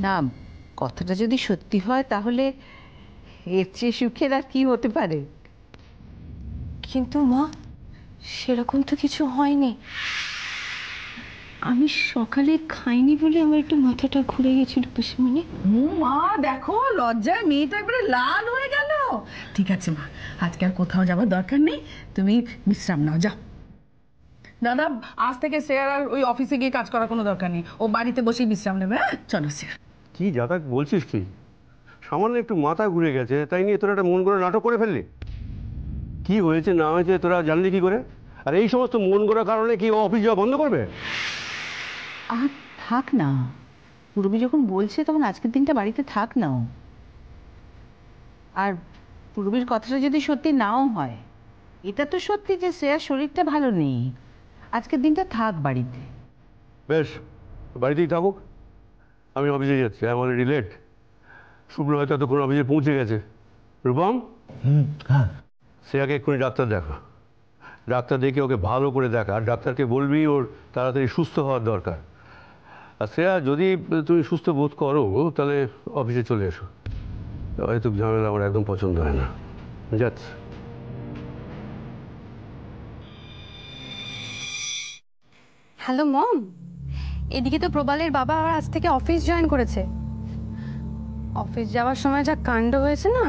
না, কথাটা যদি সত্যি হয় তাহলে এর চেয়ে সুখের আর কি হতে পারে? কিন্তু মা, সেরকম তো কিছু হয়নি। আমি সকালে খাইনি বলে আমার একটু মাথাটা ঘুরে গেছিল পিসিমণি। মা দেখো, লজ্জায় মেয়েটা একবারে লাল হয়ে গেল। ঠিক আছে মা, আজকে আর কোথাও যাবার দরকার নেই, তুমি বিশ্রাম নাও, যাও। দাদা, আজ থেকে শ্রেয়ার আর ওই অফিসে গিয়ে কাজ করার কোনো দরকার নেই, ও বাড়িতে বসেই বিশ্রাম নেবে। হ্যাঁ, চলো শ্রেয়া। কি যাতায়াত বলছিস তুই? সামান্য একটু মাথা ঘুরে গেছে তাই নিয়ে তোরা একটা মন গড়া নাটক করে ফেললি? কি হয়েছে না হয়েছে তোরা জানলি কি করে? আর এই সমস্ত মন গড়া কারণে কি ও অফিস যাওয়া বন্ধ করবে? আর থাক না, পূর্বী যখন বলছে তখন আজকের দিনটা বাড়িতে থাক না ও। আর পূর্বীর কথাটা যদি সত্যি নাও হয়, এটা তো সত্যি যে শ্রেয়ার শরীরটা ভালো নেই। আজকের দিনটা থাক বাড়িতে। বেশ, বাড়িতেই থাকুক, আমি অফিসে যাচ্ছি, আই এম অলরেডি লেট। শুভ্র হয়তো এতক্ষণ অফিসে পৌঁছে গেছে। রূপম, হ্যাঁ, শ্রেয়াকে এক্ষুনি ডাক্তার দেখা। ডাক্তার দেখে ওকে ভালো করে দেখা, আর ডাক্তারকে বলবি ওর তাড়াতাড়ি সুস্থ হওয়ার দরকার। আর শ্রেয়া, যদি তুমি সুস্থ বোধ করো তাহলে অফিসে চলে এসো। হয়তো ঝামেলা আমার একদম পছন্দ হয় না। যাচ্ছি। হ্যালো মম, এদিকে তো প্রবালের বাবা আবার আজ থেকে অফিস জয়েন করেছে। অফিস যাওয়ার সময় যা কাণ্ড হয়েছে না।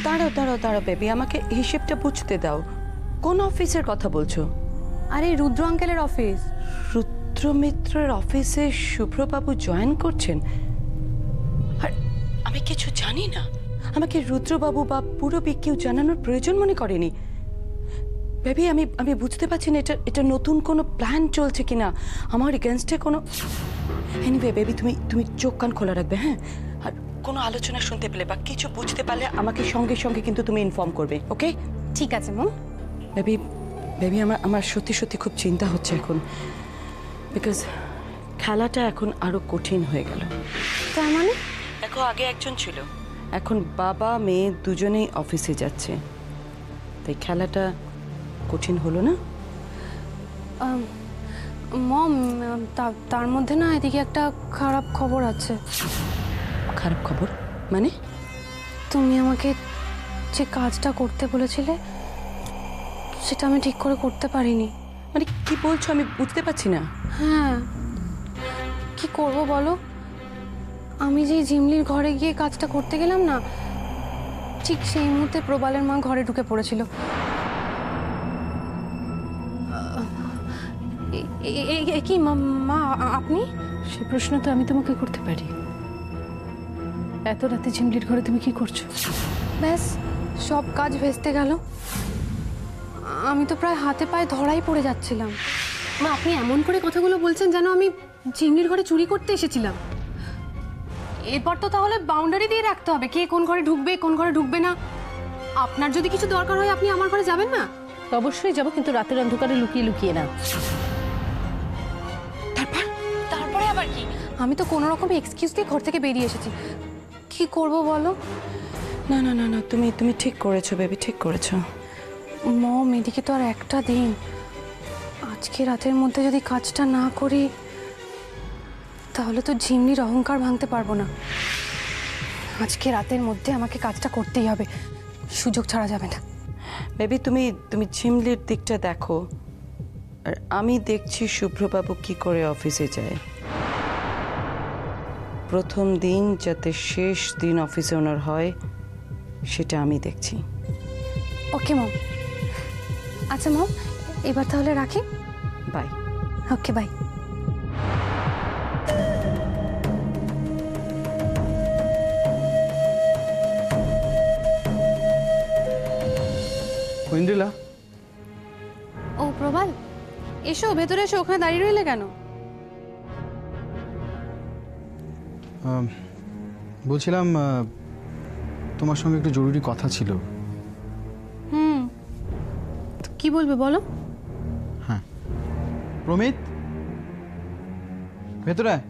দাঁড়াও দাঁড়াও দাঁড়াও বেবি, আমাকে হিসেবটা বুঝতে দাও। কোন অফিসের কথা বলছো? আরে রুদ্র আঙ্কেলের অফিস। রুদ্র মিত্রের অফিসে শুভ্রবাবু জয়েন করছেন? আর আমি কিছু জানি না। আমাকে রুদ্রবাবু বা পুরবী কেউ জানানোর প্রয়োজন মনে করেনি। বেবি, আমি বুঝতে পারছি না এটা নতুন কোনো প্ল্যান চলছে কিনা, আমার এগেনস্টে কোনো। এনিওয়ে বেবি, তুমি চোখ কান খোলা রাখবে, হ্যাঁ? আর কোনো আলোচনা শুনতে পেলে বা কিছু বুঝতে পারলে আমাকে সঙ্গে সঙ্গে কিন্তু তুমি ইনফর্ম করবে, ওকে? ঠিক আছে মম। বেবি বেবি, আমার সত্যি সত্যি খুব চিন্তা হচ্ছে এখন, বিকজ খেলাটা এখন আরো কঠিন হয়ে গেল। তার মানে? দেখো, আগে একজন ছিল, এখন বাবা মেয়ে দুজনেই অফিসে যাচ্ছে, তাই খেলাটা কঠিন হলো না? মম, তার মধ্যে না এদিকে একটা খারাপ খবর আছে। খারাপ খবর মানে? তুমি আমাকে যে কাজটা করতে বলেছিলে সেটা আমি ঠিক করে করতে পারিনি। মানে কি বলছো? আমি বুঝতে পারছি না। হ্যাঁ, কি করব বলো? আমি যে জিমলির ঘরে গিয়ে কাজটা করতে গেলাম না, ঠিক সেই মুহূর্তে প্রবালের মা ঘরে ঢুকে পড়েছিল। কি মা, আপনি? সে প্রশ্ন তো আমি তোমাকে করতে পারি। এত রাতে ঝিমলির ঘরে তুমি কি করছো? ব্যাস, সব কাজ ভেস্তে গেল। আমি তো প্রায় হাতে পায়ে ধরাই পড়ে যাচ্ছিলাম। মা, আপনি এমন করে কথাগুলো বলছেন যেন আমি ঝিমলির ঘরে চুরি করতে এসেছিলাম। এরপর তো তাহলে বাউন্ডারি দিয়ে রাখতে হবে, কে কোন ঘরে ঢুকবে কোন ঘরে ঢুকবে না। আপনার যদি কিছু দরকার হয় আপনি আমার ঘরে যাবেন না? অবশ্যই যাবো, কিন্তু রাতের অন্ধকারে লুকিয়ে লুকিয়ে না। তারপরে আবার কি? আমি তো কোনো রকম এক্সকিউজ দিয়ে ঘর থেকে বেরিয়ে এসেছি। কি করব বলো? না না না না, তুমি ঠিক করেছো বেবি, ঠিক করেছো। মম, এদিকে তো আর একটা দিন। আজকে রাতের মধ্যে যদি কাজটা না করি তাহলে তো ঝিমলির অহংকার ভাঙতে পারবো না। আজকে রাতের মধ্যে আমাকে কাজটা করতেই হবে, সুযোগ ছাড়া যাবে না। বেবি, তুমি ঝিমলির দিকটা দেখো, আর আমি দেখছি শুভ্রবাবু কি করে অফিসে যায়। প্রথম দিন যাতে শেষ দিন অফিসে ওনার হয় সেটা আমি দেখছি। ওকে মম। আচ্ছা মম, এবার তাহলে রাখি। বাই। Okay, bye. ইন্দ্রিলা, ও প্রবাল, এসো ভেতরে এসো। ওখানে দাঁড়িয়ে রইলে কেন? বলছিলাম তোমার সঙ্গে একটু জরুরি কথা ছিল। কি বলবে বলো? হ্যাঁ, প্রমিত, ভেতরে আয়।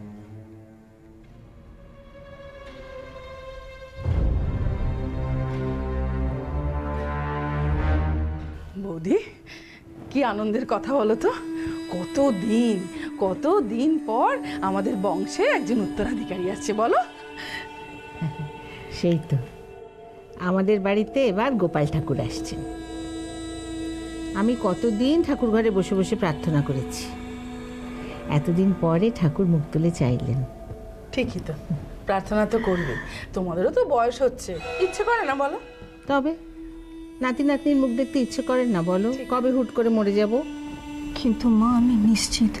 বৌদি, কি আনন্দের কথা বলো তো। কতদিন কতদিন পর আমাদের বংশে একজন উত্তরাধিকারী আসছে বলো। সেই তো, আমাদের বাড়িতে এবার গোপাল ঠাকুর আসছেন। আমি কতদিন ঠাকুর ঘরে বসে বসে প্রার্থনা করেছি, এতদিন পরে ঠাকুর মুখ তুলে চাইলেন। ঠিকই তো, প্রার্থনা তো করবে, তোমাদেরও তো বয়স হচ্ছে, ইচ্ছে করে না বলো? তবে নাতি নাতনির মুখ দেখতে ইচ্ছে করেন না বলো? কবে হুট করে মরে যাব? কিন্তু মা, আমি নিশ্চিত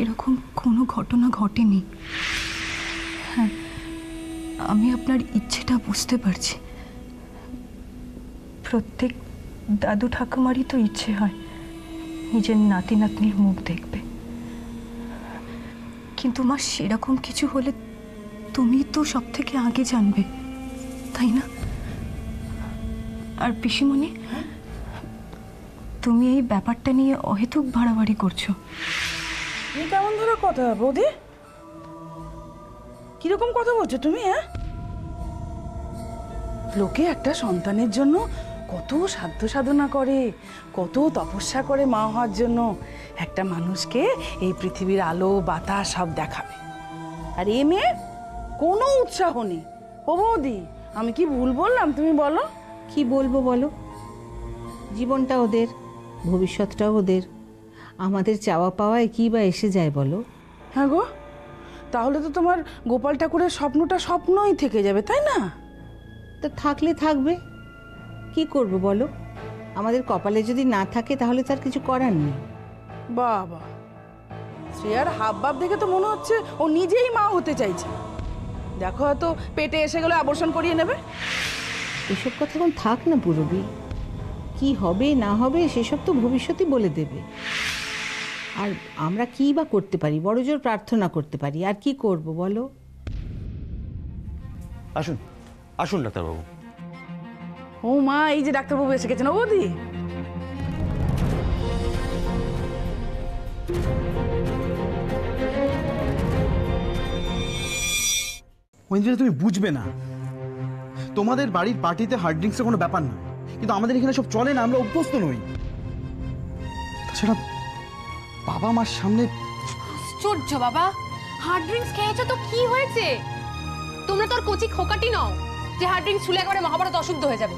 এরকম কোনো ঘটনা ঘটেনি। হ্যাঁ, আমি আপনার ইচ্ছেটা বুঝতে পারছি। প্রত্যেক দাদু ঠাকুমারই তো ইচ্ছে হয় নিজের নাতি নাতনির মুখ দেখবে, কিন্তু মা সেরকম কিছু হলে তুমি তো সব থেকে আগে জানবে, তাই না? আর পিসিমণি, তুমি এই ব্যাপারটা নিয়ে অহেতুক বাড়াবাড়ি করছো। তুমি কেমন ধরো কথা বৌদি? কিরকম কথা বলছো তুমি? হ্যাঁ, লোকে একটা সন্তানের জন্য কত সাধ্য সাধনা করে, কত তপস্যা করে মা হওয়ার জন্য। একটা মানুষকে এই পৃথিবীর আলো বাতাস সব দেখাবে, আর এ মেয়ে কোনো উৎসাহ নেই। ও বৌদি, আমি কি ভুল বললাম তুমি বলো? কি বলবো বলো? জীবনটা ওদের, ভবিষ্যৎটাও ওদের, আমাদের চাওয়া পাওয়ায় কি বা এসে যায় বলো? হ্যাঁ গো, তাহলে তো তোমার গোপাল ঠাকুরের স্বপ্নটা স্বপ্নই থেকে যাবে, তাই না? তা থাকলে থাকবে, কি করব বলো? আমাদের কপালে যদি না থাকে তাহলে তার কিছু করার নেই। বাবা, শ্রেয়ার হাবভাব দেখে তো মনে হচ্ছে ও নিজেই মা হতে চাইছে। দেখো, হয়তো পেটে এসে গেলে আবর্ষণ করিয়ে নেবে। এসব কথা এখন থাক না পুরবী, কি হবে না হবে সেসব তো ভবিষ্যতই বলে দেবে। আর আমরা কি বা করতে পারি? বড় জোর প্রার্থনা করতে পারি, আর কি করব বলো? আসুন আসুন ডাক্তারবাবু। ও মা, এই যে ডাক্তারবাবু এসে গেছেন। ও বৌদি, ঐন্দ্রিলা, তুমি বুঝবে না, তোমাদের বাড়ির পার্টিতে হার্ড ড্রিঙ্কসের কোনো ব্যাপার নয়, কিন্তু আমাদের এখানে সব চলে না, আমরা অভ্যস্ত নই। তাছাড়া বাবা মার সামনে আশ্চর্য বাবা, হার্ড ড্রিঙ্কস খেয়েছো তো কি হয়েছে? তোমরা তো আর কচি খোকাটি নও যে হার্ড ড্রিঙ্কস ছুলে একবারে মহাভারত অশুদ্ধ হয়ে যাবে।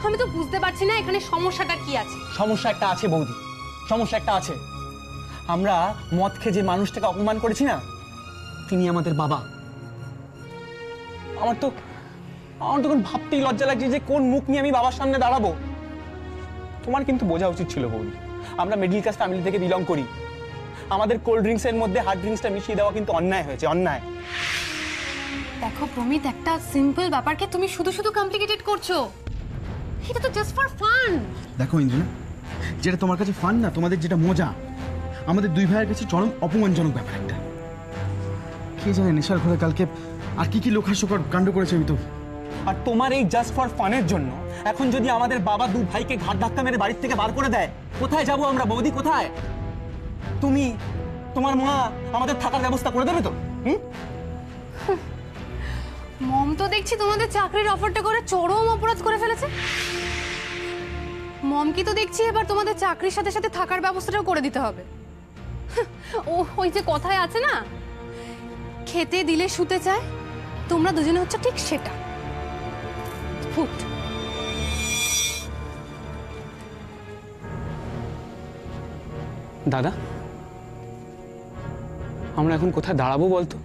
আমি তো বুঝতে পারছি না এখানে সমস্যাটা কি আছে। সমস্যা একটা আছে বৌদি, সমস্যা একটা আছে। আমরা মদ খেয়ে যে মানুষটাকে অপমান করেছি না, তিনি আমাদের বাবা। আমার তো এখন ভাবতেই লজ্জা লাগছে যে কোন মুখ নিয়ে আমি বাবার সামনে দাঁড়াবো। তোমার কিন্তু বোঝা উচিত ছিল বৌদি, আমরা মিডল ক্লাস ফ্যামিলি থেকে বিলং করি। আমাদের কোল্ড ড্রিঙ্কস এর মধ্যে হার্ড ড্রিঙ্কসটা মিশিয়ে দেওয়া কিন্তু অন্যায় হয়েছে, অন্যায়। দেখো প্রমিত, একটা সিম্পল ব্যাপারকে তুমি শুধু শুধু কমপ্লিকেটেড করছো। এটা তো জাস্ট ফর ফান। দেখো ইন্দ্রিলা, যেটা তোমার কাছে ফান না, তোমাদের যেটা মজা, আমাদের দুই ভাইয়ের কাছে চরম অপমানজনক ব্যাপার একটা। কে জানে নেশার ঘরে কালকে আর কি কি লোকহাস্যকর কাণ্ড করেছে আমি তো। আর তোমার এই জাস্ট ফর ফানের জন্য এখন যদি আমাদের বাবা দু ভাইকে ঘাট ধাক্কা মেরে বাড়ির থেকে বার করে দেয়, কোথায় যাবো আমরা বৌদি, কোথায়? তুমি, তোমার মা আমাদের থাকার ব্যবস্থা করে দেবে তো? মম তো দেখছি তোমাদের চাকরির অফারটা করে চরম অপরাধ করে ফেলেছে। মম কি তো দেখছি এবার তোমাদের চাকরির সাথে সাথে থাকার ব্যবস্থাটাও করে দিতে হবে। ও ওই যে কথায় আছে না, খেতে দিলে শুতে চায়, তোমরা দুজনে হচ্ছে ঠিক সেটা। ফুট। দাদা, আমরা এখন কোথায় দাঁড়াবো বলতো?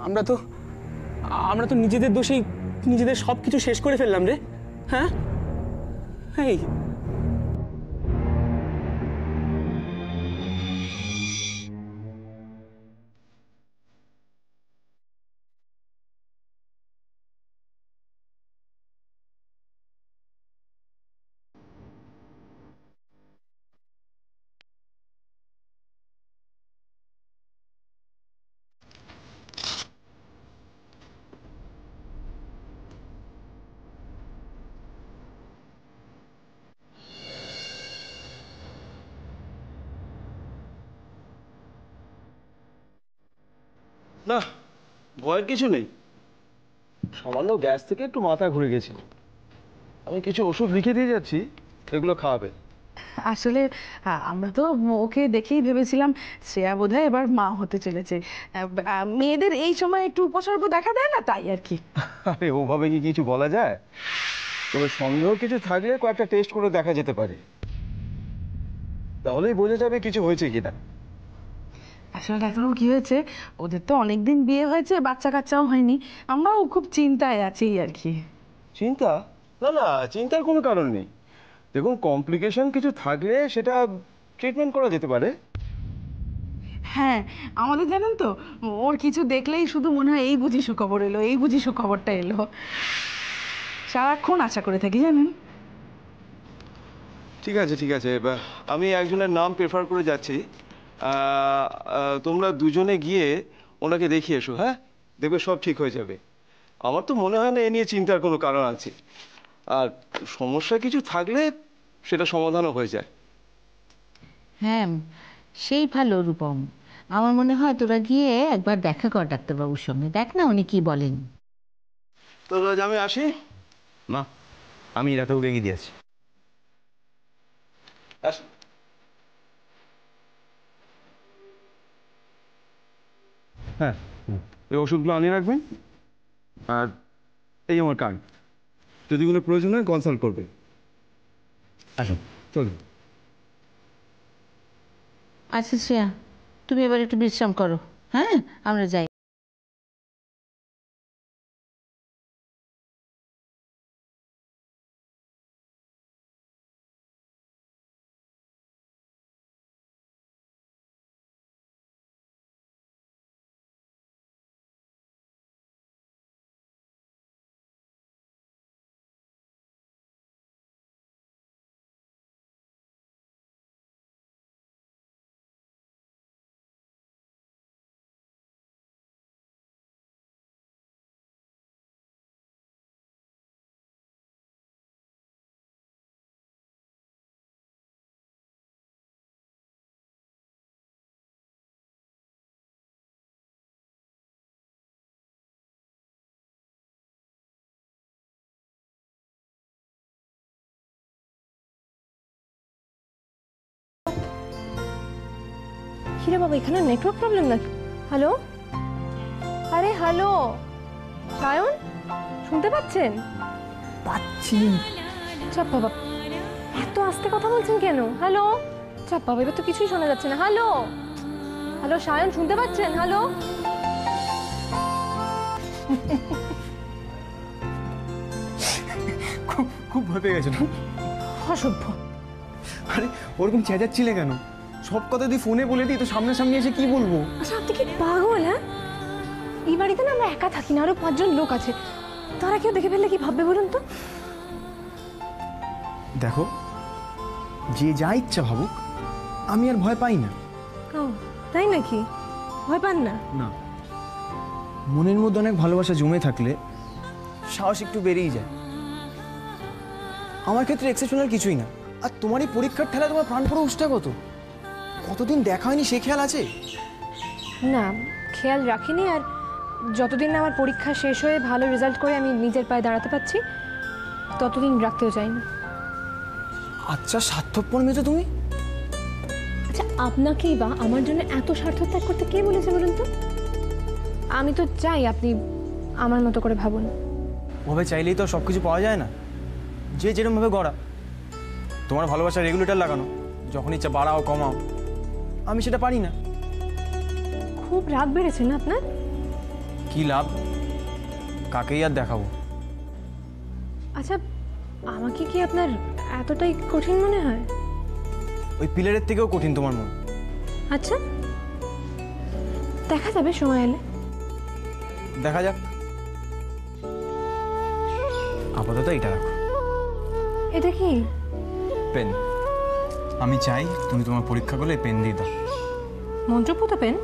আমরা তো নিজেদের দোষেই নিজেদের সবকিছু শেষ করে ফেললাম রে। হ্যাঁ, এই না, ভয়ের কিছু নেই, সামান্য গ্যাস থেকে একটু মাথা ঘুরে গেছিল। আমি কিছু ওষুধ লিখে দিয়ে যাচ্ছি, এগুলো খাওয়াবে। আসলে আমরা তো ওকে দেখেই ভেবেছিলাম শ্রেয়া বোধহয় এবার মা হতে চলেছে। মেয়েদের এই সময় একটু উপসর্গ দেখা দেয় না, তাই আর কি। আরে ওভাবে কি কিছু বলা যায়? তবে সন্দেহ কিছু থাকলে কয়েকটা টেস্ট করে দেখা যেতে পারে, তাহলেই বোঝা যাবে কিছু হয়েছে কিনা। আসলে ডাক্তারবাবু কি হয়েছে, ওদের তো অনেকদিন বিয়ে হয়েছে, বাচ্চা কাচ্চাও হয়নি, আমরাও খুব চিন্তায় আছি আর কি। চিন্তা? না না, চিন্তার কোনো কারণ নেই। দেখুন, কমপ্লিকেশন কিছু থাকলে সেটা ট্রিটমেন্ট করা যেতে পারে। হ্যাঁ, আমাদের জানেন তো, ওর কিছু দেখলেই শুধু মনে হয় এই বুঝি সুখবর এলো, এই বুঝি সুখবরটা এলো। সারাক্ষণ আশা করে থাকি জানেন। ঠিক আছে ঠিক আছে, আমি একজনের নাম প্রেফার করে যাচ্ছি। তোমরা দুজনে গিয়ে ওনাকে দেখিয়ে এসো, হ্যাঁ? দেখবে সব ঠিক হয়ে যাবে। আমার তো মনে হয় না এ নিয়ে চিন্তার কোনো কারণ আছে। আর সমস্যা কিছু থাকলে সেটা সমাধানও হয়ে যায়। হ্যাঁ, সেই ভালো রূপম। আমার মনে হয় তোরা গিয়ে একবার দেখা কর ডাক্তারবাবুর সঙ্গে, দেখ না উনি কি বলেন। তো আজ আমি আসি। মা, আমি ডাক্তারবাবুকে এগিয়ে দিয়ে আসছি। আসুন। হ্যাঁ, এই ওষুধগুলো আনিয়ে রাখবেন। আর এই আমার কার্ড, যদি কোনো প্রয়োজন হয় কনসাল্ট করবে। আসুন, চলুন। আচ্ছা শ্রেয়া, তুমি এবার একটু বিশ্রাম করো, হ্যাঁ আমরা যাই। কিরে বাবা, এখানে নেটওয়ার্ক প্রবলেম নাকি? হ্যালো, আরে হ্যালো সায়ন, শুনতে পাচ্ছেন? পাচ্ছি। চাপ বাবা, এত আস্তে কথা বলছেন কেন? হ্যালো, চাপ বাবা, এবার তো কিছুই শোনা যাচ্ছে না। হ্যালো হ্যালো সায়ন, শুনতে পাচ্ছেন? হ্যালো। খুব ভয় পেয়ে গেছো না? অসভ্য। আরে ওরকম চেঁচাচ্ছিলে কেন? সব কথা তুই ফোনে বলে দিই তো, সামনাসামনি এসে কি বলবো? আচ্ছা আপনি কি পাগল? হ্যাঁ, এই বাড়িতে না আমরা একা থাকি না, আরো 5 জন লোক আছে। তারা কেউ দেখে ফেললে কি ভাববে বলুন তো? দেখো, যে যা ইচ্ছা ভাবুক, আমি আর ভয় পাই না। ও তাই নাকি? ভয় পান না? না, মনের মধ্যে অনেক ভালোবাসা জমে থাকলে সাহস একটু বেড়েই যায়। আমার ক্ষেত্রে এক্সেপশনাল কিছুই না। আর তোমার এই পরীক্ষার ঠেলা তোমার প্রাণ পুরো উষ্টা কতদিন দেখা হয়নি, সে খেয়াল আছে? না, খেয়াল রাখিনি। আর যতদিন না আমার পরীক্ষা শেষ হয়ে ভালো রেজাল্ট করে আমি নিজের পায়ে দাঁড়াতে পারছি, ততদিন রাখতেও চাই না। আচ্ছা, স্বার্থপর মেয়ে তো তুমি। আচ্ছা, আপনাকেই বা আমার জন্য এত স্বার্থ ত্যাগ করতে কে বলেছে বলুন তো? আমি তো চাই আপনি আমার মতো করে ভাবুন। ওভাবে চাইলেই তো সব কিছু পাওয়া যায় না। যে যেরকমভাবে গড়া, তোমার ভালোবাসা রেগুলেটর লাগানো, যখন ইচ্ছা বাড়াও কমাও, আমি সেটা পারি না। খুব রাগ বেড়েছে না আপনার? কি লাভ, কাকেই আর দেখাবো? আচ্ছা, আমাকে কি আপনার এতটাই কঠিন মনে হয়? ওই পিলারের থেকেও কঠিন তোমার মন। আচ্ছা, দেখা যাবে সময় এলে। দেখা যাক, আপাতত এটা রাখো। এটা কি? পেন। আমি চাই তুমি তোমার পরীক্ষা করলে পেন দিয়ে দাও। মন্ত্রপুত পেন?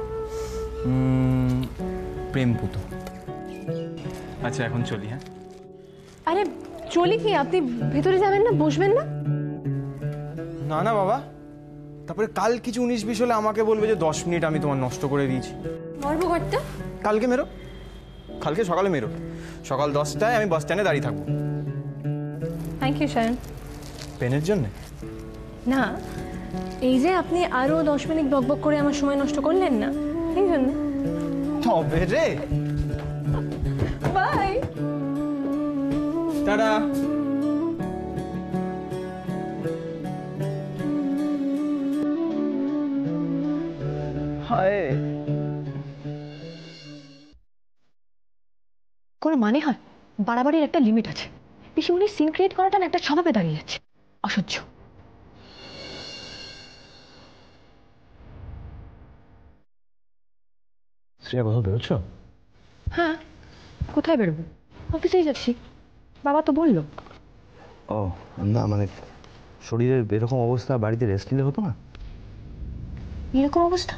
প্রেমপুত। আচ্ছা, এখন চলি। হ্যাঁ, আরে চলি কি? আপনি ভেতরে যাবেন না? বসবেন না? না না বাবা, তারপরে কাল কিছু 19-20 হলে আমাকে বলবে যে 10 মিনিট আমি তোমার নষ্ট করে দিয়েছি। গর্বঘরটা কালকে মেরো, কালকে সকালে মেরো। সকাল 10টায় আমি বাস স্ট্যান্ডে দাঁড়িয়ে থাকবো। Thank you Sayan. পেনের জন্য? না, এই যে আপনি আরো 10 মিনিট বকবক করে আমার সময় নষ্ট করলেন না, এই জন্য। তবে রে বাই। টাটা। হায়, কোনো মানে হয়? বাড়াবাড়ির একটা লিমিট আছে। পিসিমণির সিন ক্রিয়েট করাটা না একটা স্বভাবে দাঁড়িয়ে যাচ্ছে, অসহ্য। শ্রেয়া কোথাও বেরোচ্ছ? হ্যাঁ, কোথায় বেরোবো? অফিসেই যাচ্ছি, বাবা তো বললো। ও না, মানে শরীরের এরকম অবস্থা, বাড়িতে রেস্ট নিলে হতো না? এরকম অবস্থা?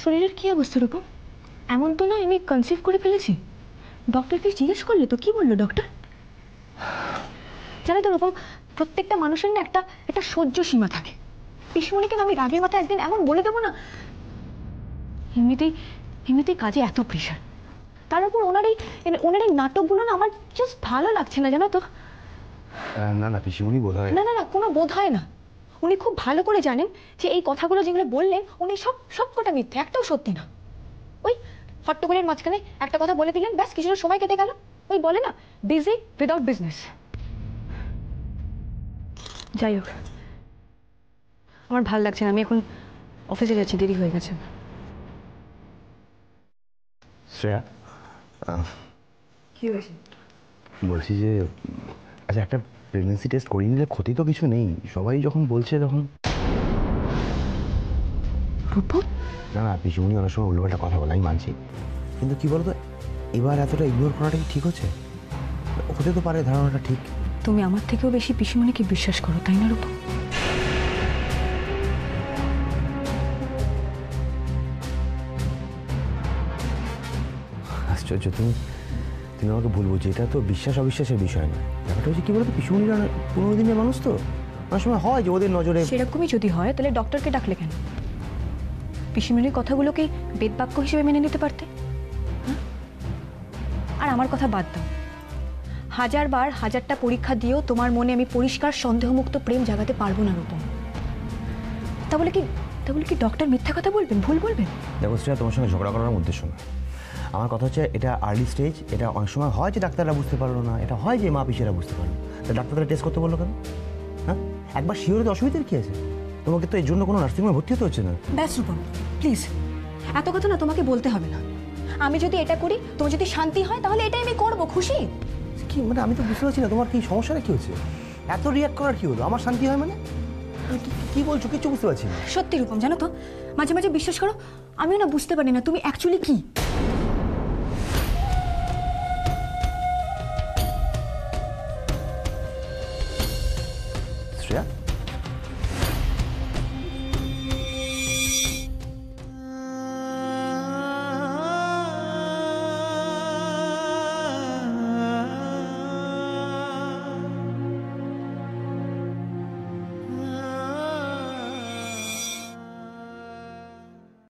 শরীরের কি অবস্থা রূপম? এমন তো না আমি কনসিভ করে ফেলেছি। ডক্টরকে জিজ্ঞেস করলে তো? কি বললো ডক্টর? জানো তো রূপম, প্রত্যেকটা মানুষের না একটা একটা সহ্য সীমা থাকে। পিসিমণিকে আমি রাগের মাথায় একদিন এমন বলে দেবো না। এমনিতেই কাজে এত প্রেশার, তার উপর ওনার এই নাটকগুলো না আমার জাস্ট ভালো লাগছে না, জানো তো। না না, পিসিমণি বোধ হয়। না না না, কোনো বোধ হয় না। উনি খুব ভালো করে জানেন যে এই কথাগুলো যেগুলো বললেন উনি সব কটা মিথ্যে, একটাও সত্যি না। ওই হট্টগোলের মাঝখানে একটা কথা বলে দিলেন, ব্যাস কিছুটা সময় কেটে গেল। ওই বলে না, বিজি উইদাউট বিজনেস। যাই হোক, আমার ভালো লাগছে না, আমি এখন অফিসে যাচ্ছি, দেরি হয়ে গেছে। শ্রেয়া, কি হয়েছে? বলছি যে আচ্ছা, একটা প্রেগনেন্সি টেস্ট করিয়ে নিলে ক্ষতি তো কিছু নেই, সবাই যখন বলছে তখন। রূপম, না না, পিসিমণি অনেক সময় উল্টোপাল্টা কথা বলে, আমি মানছি, কিন্তু কি বলতো, এবার এতটা ইগনোর করাটা কি ঠিক হচ্ছে? হতে তো পারে, ধারণাটা ঠিক। তুমি আমার থেকেও বেশি পিসিমণিকে বিশ্বাস করো, তাই না রূপম? আশ্চর্য, তুমি আমাকে ভুল বুঝছো। এটা তো বিশ্বাস অবিশ্বাসের বিষয় না, ব্যাপারটা হচ্ছে কি বলতো, পিসিমণিরা 15 দিনের মানুষ তো, অনেক সময় হয় যে ওদের নজরে। সেরকমই যদি হয় তাহলে ডক্টরকে ডাকলে কেন? পিসিমণির কথাগুলোকে বেদবাক্য হিসেবে মেনে নিতে পারতে। হ্যাঁ? আর আমার কথা বাদ দাও, হাজারবার হাজারটা পরীক্ষা দিয়েও তোমার মনে আমি পরিষ্কার সন্দেহমুক্ত প্রেম জাগাতে পারবো না রূপম। তা বলে কি ডক্টর মিথ্যা কথা বলবেন, ভুল বলবেন? দেখো শ্রেয়া, তোমার সঙ্গে ঝগড়া করার উদ্দেশ্য না। আমার কথা হচ্ছে, এটা আর্লি স্টেজ, এটা অনেক সময় হয় যে ডাক্তাররা বুঝতে পারলো না, এটা হয় যে মা পিসিরা বুঝতে পারলো। তা ডাক্তাররা টেস্ট করতে বললো কেন? হ্যাঁ, একবার শিওরে অসুবিধার কী আছে? তোমাকে তো এর জন্য কোনো নার্সিংহোমে ভর্তি হতে হচ্ছে না। ব্যাস রূপম, প্লিজ এত কথা না তোমাকে বলতে হবে না। আমি যদি এটা করি, তোমার যদি শান্তি হয় তাহলে এটাই আমি করবো, খুশি। কি মানে, আমি তো বুঝতে পারছি না তোমার কি সমস্যাটা কি হচ্ছে, এত রিয়াক্ট করার কি হলো? আমার শান্তি হয় মানে কি বলছো? কিচ্ছু বুঝতে পারছি না। সত্যি রূপম, জানো তো মাঝে মাঝে বিশ্বাস করো আমিও না বুঝতে পারি না তুমি অ্যাকচুয়ালি কি। শ্রেয়া,